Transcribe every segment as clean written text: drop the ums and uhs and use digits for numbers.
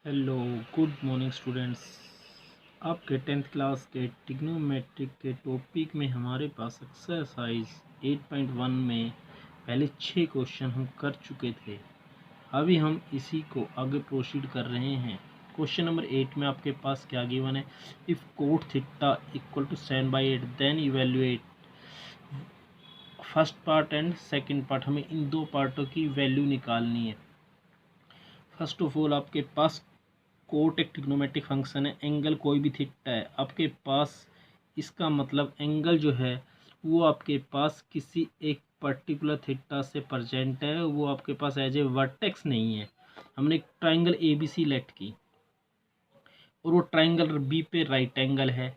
Hello, good morning students. आपके 10th class के trigonometric के टॉपिक में हमारे पास एक्सरसाइज 8.1 में पहले 6 क्वेश्चन हम कर चुके थे। अभी हम इसी को आगे प्रोसीड कर रहे हैं। क्वेश्चन नंबर 8 में आपके पास क्या गिवन है, if cot theta equal to 7/8 then evaluate first part and second part. हमें इन दो पार्टों की वैल्यू निकालनी है। फर्स्ट ऑफ ऑल आपके पास कोट एक ट्रिग्नोमेट्रिक फंक्शन है, एंगल कोई भी थीटा है आपके पास, इसका मतलब एंगल जो है वो आपके पास किसी एक पर्टिकुलर थीटा से प्रेजेंट है, वो आपके पास एज ए वर्टेक्स नहीं है। हमने एक triangle A B C let की और वो ट्राइंगल बी पे राइट एंगल है,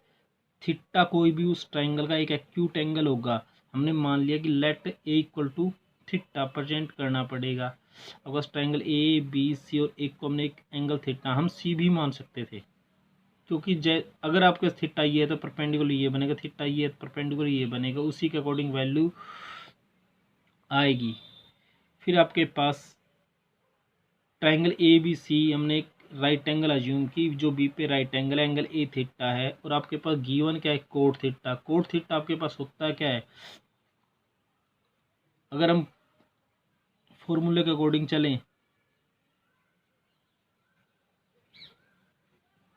थीटा कोई भी उस ट्राइंगल का एक एक्यूट एंगल होगा। हमने मान लिया कि let A equal to theta present करना पड़ेगा। अब बस ट्राइंगल ए बी सी और एक को हमने एक एंगल थीटा, हम सी भी मान सकते थे, क्योंकि अगर आपके पास थीटा ये है तो परपेंडिकुलर ये बनेगा, थीटा ये है तो परपेंडिकुलर ये बनेगा, उसी के अकॉर्डिंग वैल्यू आएगी। फिर आपके पास ट्राइंगल ए बी सी हमने एक राइट एंगल अज्यूम की, जो बी पे राइट एंगल है, एंगल ए थीटा है, और आपके पास गिवन क्या है, कोट थीटा। कोट थीटा आपके पास होता है क्या है, अगर हम फॉर्मूले के अकॉर्डिंग चलें,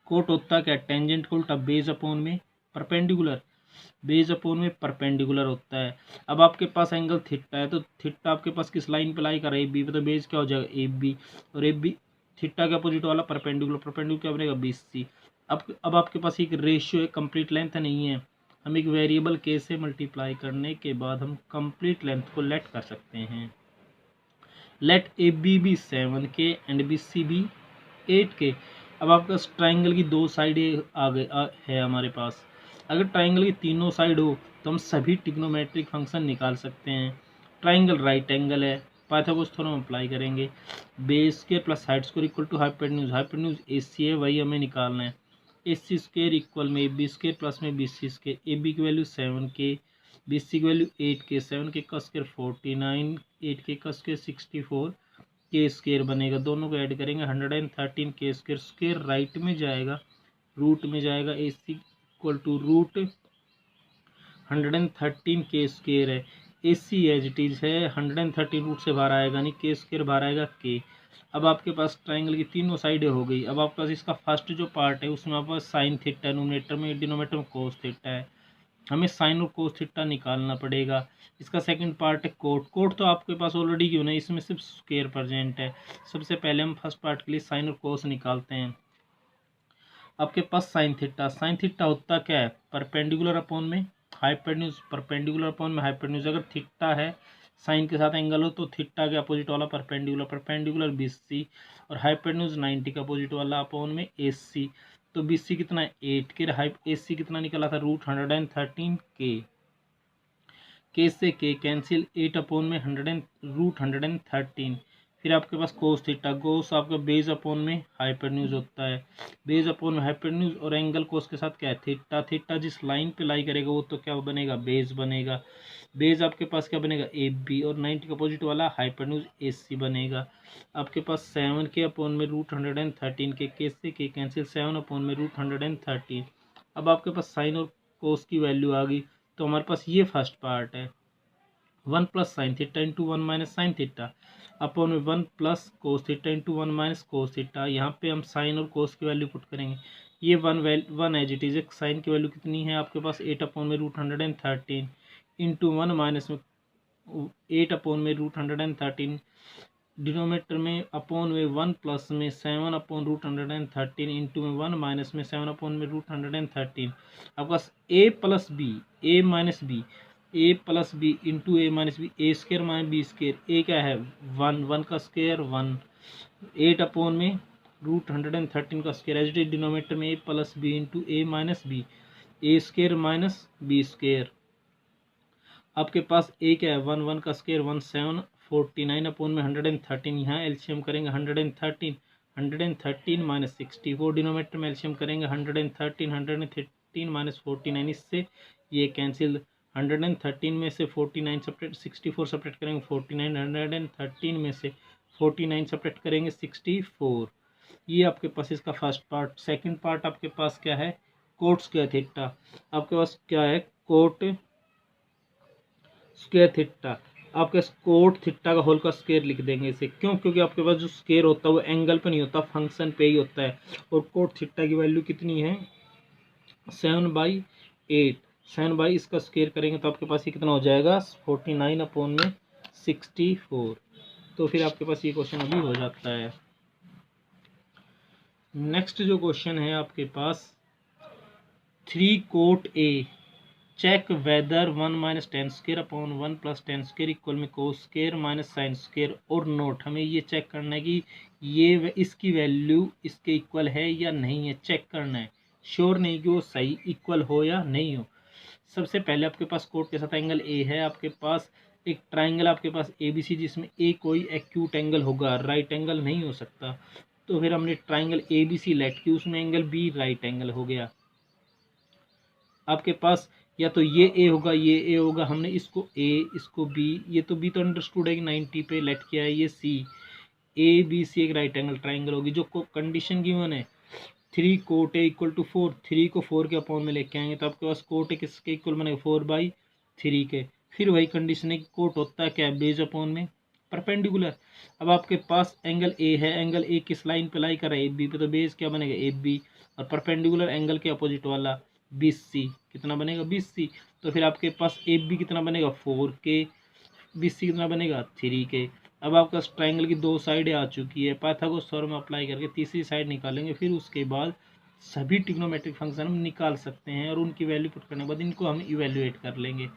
कोट होता क्या है, टेंजेंट को उल्टा बेस अपॉन में परपेंडिकुलर, बेस अपॉन में परपेंडिकुलर होता है। अब आपके पास एंगल थीटा है तो थीटा आपके पास किस लाइन पे लाई कर रहा है, ए बी पे, तो बेस क्या हो जाएगा ए बी, और ए बी थीटा के अपोजिट वाला परपेंडिकुलर, परपेंडिकुलर क्या बनेगा बी सी। अब आपके पास एक रेशियो है, कंप्लीट लेंथ नहीं है, हम एक वेरिएबल के से मल्टीप्लाई करने के बाद हम कंप्लीट लेंथ को लेट कर सकते हैं। लेट ए बी बी 7 के एंड बी सी बी 8 के। अब आपका ट्राइंगल की दो साइड है हमारे पास। अगर ट्राइंगल की तीनों साइड हो तो हम सभी ट्रिग्नोमेट्रिक फंक्शन निकाल सकते हैं। ट्राइंगल राइट एंगल है, पाइथागोरस थ्योरम अप्लाई करेंगे, base square plus height square equal to hypotenuse A C है, वही हमें निकालना है। ए सी स्क्वायर इक्वल में ए बी स्क्वायर प्लस में B C square, A B की वैल्यू 7 के, बी सी की वैल्यू 8 के, 7 के का स्क्वायर 49, 8 के का स्क्वायर 64 के स्क्वायर बनेगा। दोनों को ऐड करेंगे 113 के स्क्वायर, स्क्वायर राइट में जाएगा, रूट में जाएगा, ए सी इक्वल टू रूट 113 के स्क्वायर है, ए सी एज इट इज है, 113 रूट से बाहर आएगा नहीं, के स्क्वायर बाहर आएगा के। अब आपके पास ट्राइंगल की तीनों साइडें हो गई। अब आपके पास इसका फर्स्ट जो पार्ट है उसमें आपके पास साइन थीटा नोमिनेटर में, डिनोमिनेटर में कोस थीटा है, हमें साइन और कोस थीटा निकालना पड़ेगा। इसका सेकंड पार्ट है कोट। कोट तो आपके पास ऑलरेडी क्यों नहीं, इसमें सिर्फ स्क्वायर प्रेजेंट है। सबसे पहले हम फर्स्ट पार्ट के लिए साइन और कोस निकालते हैं। आपके पास साइन थीटा, साइन थीटा होता क्या है, परपेंडिकुलर अपॉन में हाइपोटेन्यूज, परपेंडिकुलर अपॉन में हाइपोटेन्यूज। अगर थीटा है साइन के साथ एंगल हो तो थीटा के अपोजिट वाला परपेंडिकुलर, परपेंडिकुलर बी सी, और हाइपोटेन्यूज 90 का अपोजिट वाला अपॉन में ए सी। तो बी सी कितना है 8 के, ए सी कितना निकला था रूट 113 के से के कैंसिल, 8 अपॉन में 100 रूट 113। फिर आपके पास कोस थीटा, कोस आपका बेस अपॉन में हाइपोटेन्यूज होता है, बेस अपॉन में हाइपोटेन्यूज, और एंगल कोस के साथ क्या है थीटा। थीटा जिस लाइन पे लाई करेगा वो तो क्या बनेगा बेस बनेगा, बेस आपके पास क्या बनेगा ए बी, और 90 का अपोजिट वाला हाइपोटेन्यूज ए सी बनेगा। आपके पास 7 के अपॉन में रूट 113 के से के कैंसिल, 7 अपॉन में रूट 113। अब आपके पास साइन और कोस की वैल्यू आ गई, तो हमारे पास ये फर्स्ट पार्ट है 1 plus sine theta into 1 minus sine theta upon में 1 plus cos theta into 1 minus cos theta. यहाँ पे हम साइन और कोस की वैल्यू पुट करेंगे, ये one as it is. Sine की वैल्यू कितनी है आपके पास 8 अपॉन में रूट 113 इंटू 1 माइनस में 8 अपॉन में रूट 113, डिनोमीटर में अपॉन में 1 प्लस में 7 अपॉन रूट 113 इंटू में 1 माइनस में 7 अपॉन में रूट 113। आपके पास ए प्लस बी, ए माइनस बी, ए प्लस बी इंटू ए माइनस बी, ए स्क्र माइनस बी स्क्र, ए क्या है 1, 1 का स्क्र 1, 8 अपॉन में रूट 113 का स्क्र, एच डी डिनोमीटर में ए प्लस बी इंटू ए माइनस बी, ए स्क्र माइनस बी स्क्र। आपके पास ए क्या है 1, 1 का स्क्र 1, 7, 49 अपॉन में 113, यहाँ एलसीएम करेंगे 113 माइनस 64, डिनोमीटर में एलसीएम करेंगे 113 माइनस 49, इससे ये कैंसिल, 113 में से 49 सेपरेट, 64 सेपरेट करेंगे 49, 113 में से 49 सेपरेट करेंगे 64, ये आपके पास इसका फर्स्ट पार्ट। सेकंड पार्ट आपके पास क्या है, कोट स्क्वायर थीटा। आपके पास क्या है, कोट स्क्वायर थीटा। आपके कोट थीटा का होल का स्क्वायर लिख देंगे इसे, क्यों, क्योंकि आपके पास जो स्क्वायर होता है वो एंगल पे नहीं होता, फंक्शन पे ही होता है। और कोट थीटा की वैल्यू कितनी है, 7/8। 7 इसका स्क्वायर करेंगे तो आपके पास ये कितना हो जाएगा, 49/64। तो फिर आपके पास ये क्वेश्चन अभी हो जाता है। नेक्स्ट जो क्वेश्चन है आपके पास, 3 quote A check whether 1 - tan square upon 1 + tan square equal में cos square minus sine square और नोट। हमें ये चेक करना है कि ये इसकी वैल्यू इसके इक्वल है या नहीं है, चेक करना है। श्योर नहीं कि वो सही इक्वल हो या नहीं हो। सबसे पहले आपके पास कोट के साथ एंगल ए है, आपके पास एक ट्राइंगल आपके पास ए बी सी, जिसमें ए कोई एक्यूट एंगल होगा, राइट एंगल नहीं हो सकता। तो फिर हमने triangle A B C let की, उसमें एंगल बी राइट एंगल हो गया। आपके पास या तो ये ए होगा, ये ए होगा, हमने इसको ए इसको बी, ये तो बी तो अंडरस्टूड है कि 90 पे लेट किया है, ये सी, ए बी सी एक राइट एंगल ट्राइंगल होगी। जो कंडीशन गिवन है 3 कोट ए इक्वल टू 4, 3 को 4 के अपॉन में लेके आएंगे तो आपके पास कोट ए किसके इक्वल बनेगा, 4/3 के। फिर वही कंडीशन है कि कोट होता है क्या, बेस अपॉन में परपेंडिकुलर। अब आपके पास एंगल ए है, एंगल ए किस लाइन पे लाई कर रहा है, ए बी पे, तो बेस क्या बनेगा, ए बी, और परपेंडिकुलर एंगल के अपोजिट वाला 20C, कितना बनेगा 20C। तो फिर आपके पास ए बी कितना बनेगा 4K, 20C कितना बनेगा 3K। अब आपका ट्राइंगल की दो साइडें आ चुकी है, पाइथागोरस थ्योरम अप्लाई करके तीसरी साइड निकालेंगे। फिर उसके बाद सभी ट्रिग्नोमेट्रिक फंक्शन हम निकाल सकते हैं और उनकी वैल्यू पुट करने के बाद इनको हम इवेल्युएट कर लेंगे।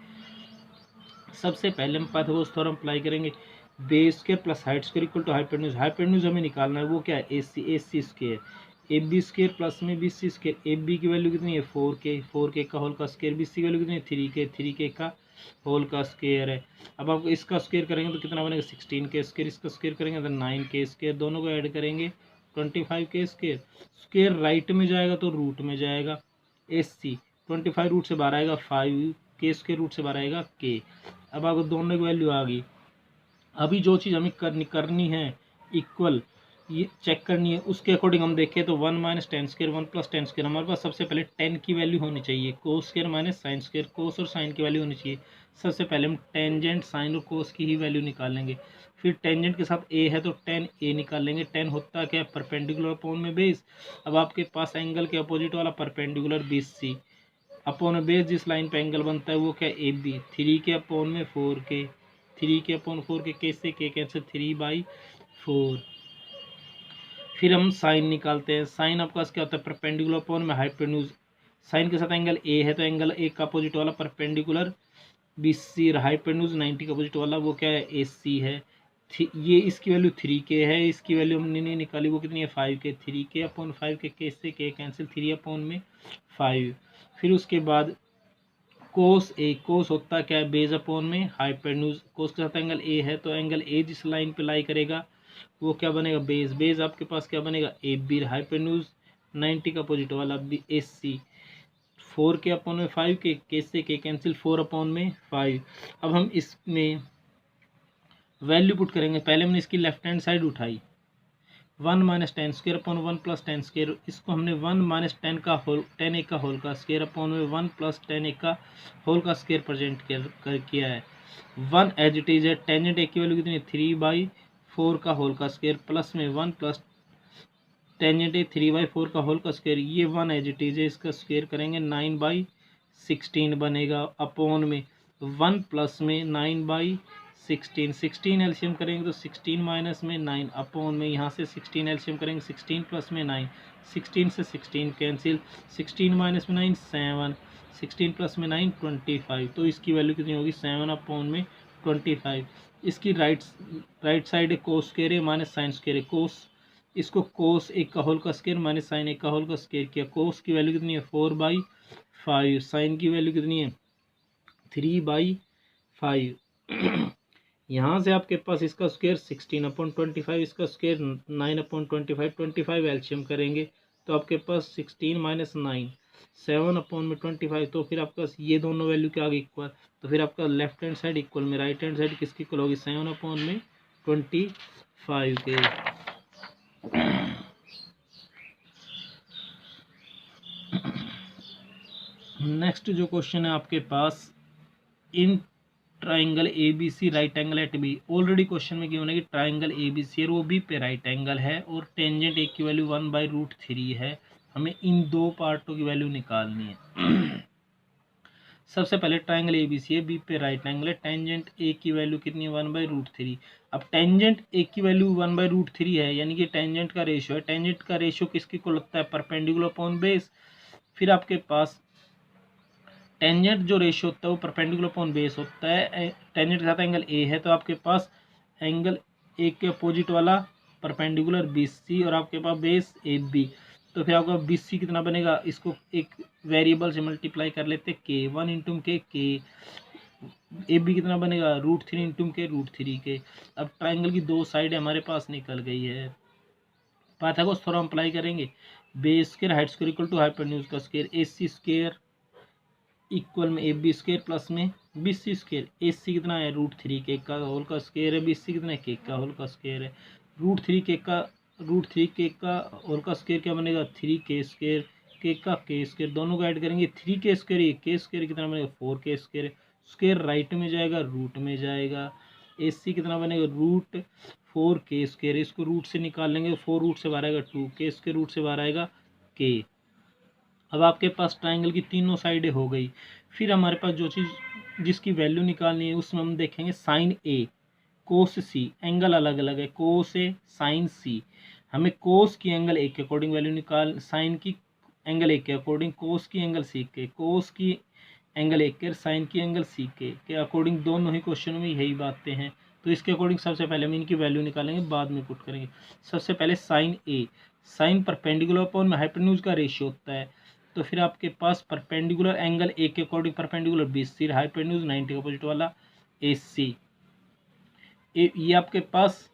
सबसे पहले हम पाइथागोरस थ्योरम अप्लाई करेंगे, base square plus height square equal to hypotenuse. Hypotenuse हमें निकालना है, वो क्या है, AC square, A B square plus में BC स्क्वायर। ए बी की वैल्यू कितनी है 4K का होल का स्क्वायर, BC की वैल्यू कितनी है 3K का होल का स्क्वायर है। अब आप इसका स्क्वायर करेंगे तो कितना बनेगा 16K स्क्वायर, इसका स्क्वायर करेंगे तो 9K स्क्वायर, दोनों को ऐड करेंगे 25K स्क्वायर। स्क्वायर राइट में जाएगा तो रूट में जाएगा, AC 25 रूट से बाहर आएगा 5K स्क्वायर, रूट से बाहर आएगा K। अब आपको दोनों की वैल्यू आ गई। अभी जो चीज़ हमें करनी है इक्वल, ये चेक करनी है, उसके अकॉर्डिंग हम देखें तो 1 - tan स्क्वायर 1 + tan स्क्वायर, हमारे पास सबसे पहले tan की वैल्यू होनी चाहिए, cos square minus sine square, cos और साइन की वैल्यू होनी चाहिए। सबसे पहले हम टेंजेंट साइन और कोस की ही वैल्यू निकालेंगे। फिर टेंजेंट के साथ ए है तो tan A निकालेंगे। tan होता क्या है, परपेंडिकुलर अपॉन में बेस। अब आपके पास एंगल के अपोजिट वाला परपेंडिकुलर 20C अपॉन में बेस, जिस लाइन पे एंगल बनता है वो क्या, AB, 3K अपॉन में 4K, 3K upon 4K, K से K कैंसिल, 3/4। फिर हम साइन निकालते हैं। साइन आपका क्या होता है, परपेंडिकुलर अपॉन में हाइपोटेन्यूज। साइन के साथ एंगल ए है तो एंगल ए का अपोजिट वाला परपेंडिकुलर BC, हाइपोटेन्यूज 90 का अपोजिट वाला वो क्या है, AC है। ये इसकी वैल्यू 3K है, इसकी वैल्यू हमने नहीं निकाली, वो कितनी है 5K, 3K upon 5K, K से K कैंसिल, 3 अपॉन में 5। फिर उसके बाद कोस ए, कोस होता क्या है, बेस अपॉन में हाइपोटेन्यूज। कोस के साथ एंगल ए है तो एंगल ए जिस लाइन पे लाई करेगा वो क्या बनेगा, बेस। बेस आपके पास क्या बनेगा, AB, हाइपोटेन्यूज 90 का अपोजिट वाला AC, 4K अपॉन में 5K, K से K कैंसिल, 4 अपॉन में 5। अब हम इसमें वैल्यू पुट करेंगे। पहले हमने इसकी लेफ्ट हैंड साइड उठाई, 1 - tan square upon 1 + tan square, इसको हमने 1 - tan का होल, tan A का होल का स्क्वायर अपॉन में 1 + tan A का होल का स्क्वायर प्रेजेंट किया है। 1 एज इट इज है। टेंजेंट A की वैल्यू कितनी है 3/4 का होल का स्क्वायर प्लस में 1 + टेंजेंट A 3/4 का होल का स्क्वायर, ये 1 एज इट इज है, इसका स्क्वायर करेंगे 9/16 बनेगा अपॉन में 1 प्लस में 9/16, 16 एलसीएम करेंगे तो 16 माइनस में 9 अपॉन में, यहाँ से 16 एलसीएम करेंगे 16 प्लस में 9, 16 से 16 कैंसिल, 16 माइनस में 9 7, 16 प्लस में 9 25। तो इसकी वैल्यू कितनी होगी 7 अपॉन में 25। इसकी राइट साइड कोस स्क्वायर है माइनस साइन स्क्वायर है, कोस, इसको कोस एक का होल का स्क्वायर माइनस साइन एक का होल का स्क्वायर किया। कोस की वैल्यू कितनी है 4/5, साइन की वैल्यू कितनी है 3/5। यहाँ से आपके पास इसका स्क्वायर 16/25, इसका स्क्वायर 9/25, 25 एलसीएम करेंगे तो आपके पास 16 माइनस 9 7 अपॉन में 25। तो फिर आपके पास ये दोनों वैल्यू क्या आ गई इक्वल, तो फिर आपका लेफ्ट हैंड साइड इक्वल में राइट हैंड साइड किसकी इक्वल होगी 7 अपॉन में 25 के। नेक्स्ट जो क्वेश्चन है आपके पास, in triangle A B C right angle at B. Already question में क्या होना है कि ट्राइंगल ए बी सी है वो बी पे राइट एंगल है और टेंजेंट ए की वैल्यू 1/√3 है। हमें इन दो पार्टों की वैल्यू निकालनी है। सबसे पहले ट्राइंगल ए बी सी है, बी पे राइट एंगल है, टेंजेंट ए की वैल्यू कितनी है 1/√3। अब टेंजेंट ए की वैल्यू 1/√3 है, यानी कि टेंजेंट का रेशियो है। टेंजेंट का रेशियो किसके को लगता है, परपेंडिकुलर अपॉन बेस। फिर आपके पास टेंजेंट जो रेशियो होता है वो परपेंडिकुलर अपॉन बेस होता है। टेंजेंट के साथ एंगल ए है तो आपके पास एंगल ए के अपोजिट वाला परपेंडिकुलर BC और आपके पास बेस AB। तो फिर आपका BC कितना बनेगा, इसको एक वेरिएबल से मल्टीप्लाई कर लेते के, 1 इंटू के AB कितना बनेगा √3 इंटू के √3 के। अब ट्राइंगल की दो साइड हमारे पास निकल गई है। पाइथागोरस थ्योरम अप्लाई करेंगे, base square height square equal to hypotenuse का स्क्वायर, AC स्क्वायर इक्वल में AB स्क्वायर प्लस में BC स्क्वायर। AC कितना है √3 के का होल का स्क्वायर है, BC कितना है के का होल का स्क्वायर है। √3 के का होल का स्क्वायर क्या बनेगा 3k स्क्वायर, के स्क्वायर दोनों को ऐड करेंगे 3k स्क्वायर, ये के स्क्वायर कितना बनेगा 4k स्क्वायर। स्क्वायर राइट में जाएगा रूट में जाएगा। AC कितना बनेगा √4k स्क्वायर, इसको रूट से निकाल लेंगे, 4 रूट से बाहर आएगा 2k स्क्वायर, रूट से बाहर आएगा k। अब आपके पास ट्राइंगल की तीनों साइडें हो गई। फिर हमारे पास जो चीज़ जिसकी वैल्यू निकालनी है उसमें हम देखेंगे साइन ए कोस सी, एंगल अलग अलग है, कोस ए साइन सी। हमें कोस की एंगल ए के अकॉर्डिंग वैल्यू निकाल, साइन की एंगल ए के अकॉर्डिंग, कोस की एंगल सी के, कोस की एंगल ए के, साइन की एंगल सी के अकॉर्डिंग। दोनों ही क्वेश्चनों में यही बातें हैं। तो इसके अकॉर्डिंग सबसे पहले हम इनकी वैल्यू निकालेंगे, बाद में पुट करेंगे। सबसे पहले साइन ए, साइन परपेंडिकुलर अपॉन में हाइपोटेन्यूज का रेशियो होता है। तो फिर आपके पास परपेंडिकुलर एंगल ए के अकॉर्डिंग परपेंडिकुलर BC, हाइपोटेन्यूज 90 का अपोजिट वाला AC। ये आपके पास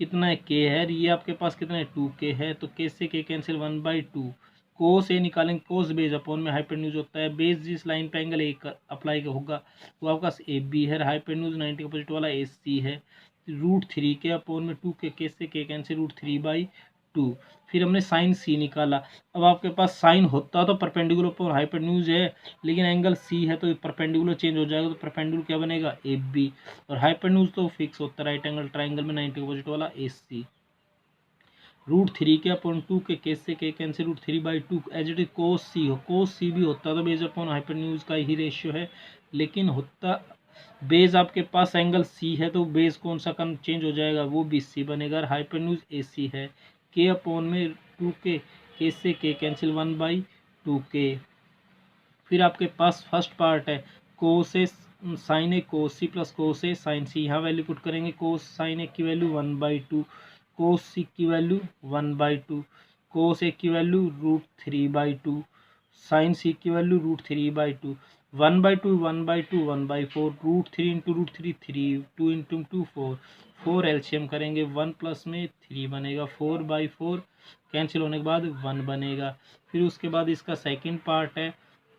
कितना है के है, ये आपके पास कितना है 2k है, तो k से k कैंसिल 1/2। कोस ए निकालेंगे, कोस बेस अपॉन में हाइपोटेन्यूज होता है, बेस जिस लाइन पे एंगल ए अप्लाई होगा वो आपका AB है, हाइपोटेन्यूज 90 का अपोजिट वाला AC है। √3 के अपॉन में 2k से k कैंसिल √3/2। फिर हमने साइन सी निकाला। अब आपके पास साइन होता तो परपेंडिकुलर अपॉन हाइपोटेन्यूज है, लेकिन एंगल सी है तो परपेंडिकुलर चेंज हो जाएगा, तो परपेंडिकुलर क्या बनेगा AB, और हाइपोटेन्यूज तो फिक्स होता है राइट एंगल ट्राइंगल में 90 का अपोजिट वाला AC। √3 के अपॉन 2k से k cancel √3/2 as it is cos C हो, कोस सी भी होता तो बेस अपॉन हाइपोटेन्यूज का ही रेशियो है, लेकिन होता बेस आपके पास एंगल सी है तो बेस कौन सा कम चेंज हो जाएगा, वो BC बनेगा, हाइपोटेन्यूज AC है। k अपॉन में 2k, k से k कैंसिल 1/2k। फिर आपके पास फर्स्ट पार्ट है कोस ए साइन ए कोस सी प्लस कोस ए साइन सी, यहाँ वैल्यू पुट करेंगे, कोस साइन ए की वैल्यू 1/2, कोस सी की वैल्यू 1/2, कोस ए की वैल्यू √3/2, साइन सी की वैल्यू √3/2, 1/2 1/2 1/4, √3 इंटू √3 3, 2 इंटू 2 4, 4 एलसीएम करेंगे, 1 प्लस में 3 बनेगा, 4/4 कैंसिल होने के बाद 1 बनेगा। फिर उसके बाद इसका सेकंड पार्ट है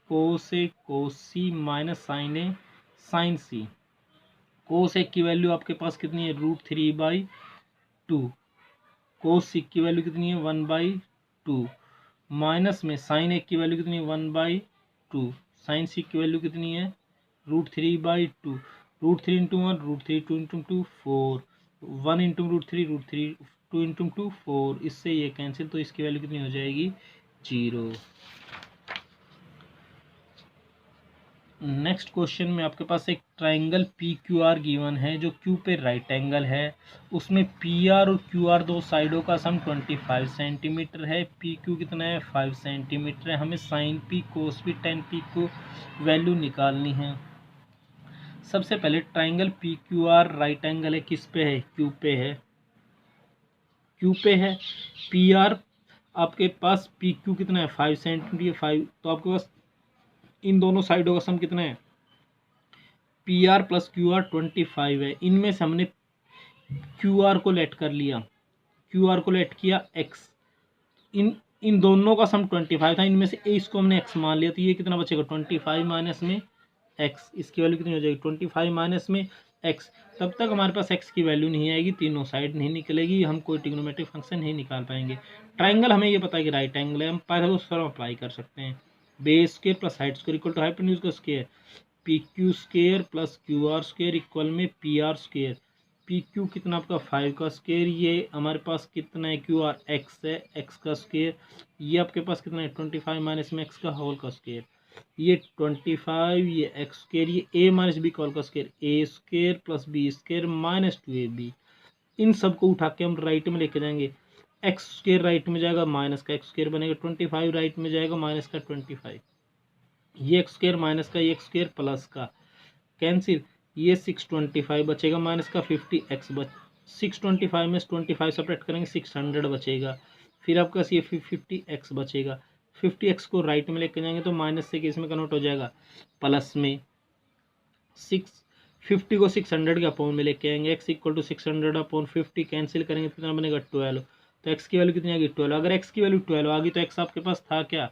कोस ए कोस सी माइनस साइन ए साइन सी। कोस ए की वैल्यू आपके पास कितनी है √3/2, कोस सी की वैल्यू कितनी है 1/2, माइनस में साइन ए की वैल्यू कितनी है 1/2, साइन सी की वैल्यू कितनी है √3/2, √3 इंटू 1 √3, 2 इंटू 2 4, 1 इंटू √3 2 इंटू 2 4, इससे ये कैंसिल, तो इसकी वैल्यू कितनी हो जाएगी 0। नेक्स्ट क्वेश्चन में आपके पास एक ट्राइंगल PQR गिवन है जो Q पे राइट एंगल है, उसमें PR और QR दो साइडों का सम 25 सेंटीमीटर है, PQ कितना है 5 सेंटीमीटर है। हमें साइन P कोस P tan P को वैल्यू निकालनी है। सबसे पहले ट्राइंगल PQR राइट एंगल है, किस पे है Q पे है, Q पे है। PR आपके पास PQ कितना है 5 सेंटीमीटर 5, तो आपके पास इन दोनों साइडों का सम कितना है PR प्लस QR 25 है। इनमें से हमने QR को लेट कर लिया, QR को लेट किया X, इन दोनों का सम 25 था, इनमें से इसको हमने X मान लिया, तो ये कितना बचेगा 25 माइनस में X, इसकी वैल्यू कितनी हो जाएगी 25 माइनस में X। तब तक हमारे पास X की वैल्यू नहीं आएगी, तीनों साइड नहीं निकलेगी, हम कोई ट्रिग्नोमेट्रिक फंक्शन नहीं निकाल पाएंगे। ट्राइंगल हमें ये पता है कि राइट एंगल है, हम पाइथागोरस थ्योरम अप्लाई कर सकते हैं। Base square plus height square equal to hypotenuse का square, P Q square plus Q R square equal में P R square. P Q कितना आपका 5 का स्क्वायर, ये हमारे पास कितना है क्यू आर एक्स है, एक्स का स्क्वायर, ये आपके पास कितना है 25 माइनस में एक्स का होल का स्क्वायर, ये 25 ये एक्स स्क्वायर, ये ए माइनस बी का होल का square, A square plus B square minus 2ab। इन सबको उठा के हम राइट में लेके जाएंगे, एक्स स्क्वायर राइट में जाएगा माइनस का एक्स स्क्वायर बनेगा, 25 राइट में जाएगा माइनस का 25, ये एक्स स्क्वायर माइनस का ये एक्स स्क्वायर प्लस का कैंसिल, ये 625 बचेगा माइनस का 50x 625 में 25 सेपरेट करेंगे 600 बचेगा, फिर आपका ये 50x बचेगा, 50x को राइट में लेके जाएंगे तो माइनस से किस में कन्वर्ट हो जाएगा प्लस में, 50 को 600 के अपॉन में लेके आएंगे, x equal to 600 upon 50 cancel करेंगे कितना बनेगा 12, तो x की वैल्यू कितनी आ गई 12। अगर x की वैल्यू 12 आ गई तो x आपके पास था क्या,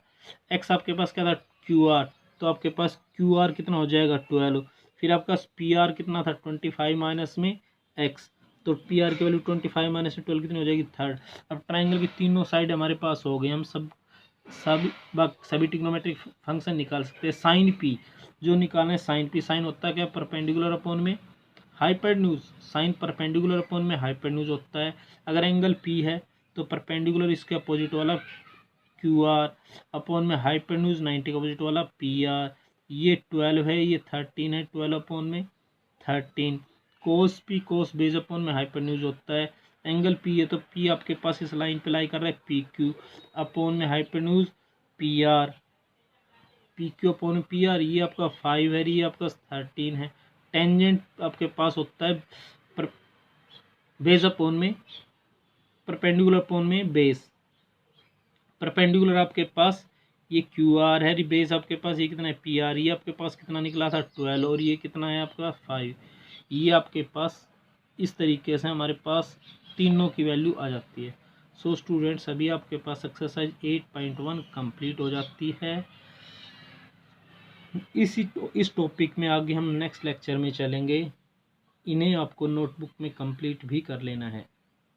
x आपके पास क्या था QR, तो आपके पास QR कितना हो जाएगा 12, फिर आपका PR कितना था 25 माइनस में x, तो PR की वैल्यू 25 माइनस में 12 कितनी हो जाएगी 3। अब ट्राइंगल की तीनों साइड हमारे पास हो गई, हम सभी ट्रिग्नोमेट्रिक फंक्शन निकाल सकते हैं। साइन पी जो निकालना है, साइन पी, साइन होता है क्या परपेंडिकुलर अपॉन में हाइपोटेन्यूज, साइन परपेंडिकुलर अपॉन में हाइपोटेन्यूज होता है। अगर एंगल पी है तो परपेंडिकुलर इसके अपोजिट वाला क्यू आर अपॉन में हाइपोटेन्यूज 90 का अपोजिट वाला पी आर, ये 12 है ये 13 है, 12 अपॉन में 13, कोस पी कोस बेस अपॉन में हाइपोटेन्यूज होता है। एंगल पी है तो पी आपके पास इस लाइन पे लाई कर रहा है पी क्यू अपॉन में hypotenuse P R, P Q upon P R, ये आपका 5 है ये आपका 13 है। टेंजेंट आपके पास होता है पर बेस अपॉन में परपेंडिकुलर अपॉन में बेस, परपेंडिकुलर आपके पास ये क्यू आर है, बेस आपके पास ये कितना है पी आर, ये आपके पास कितना निकला था 12 और ये कितना है आपका 5, ये आपके पास इस तरीके से हमारे पास तीनों की वैल्यू आ जाती है। सो स्टूडेंट्स अभी आपके पास एक्सरसाइज 8.1 कंप्लीट हो जाती है। इस टॉपिक में आगे हम नेक्स्ट लेक्चर में चलेंगे, इन्हें आपको नोटबुक में कंप्लीट भी कर लेना है।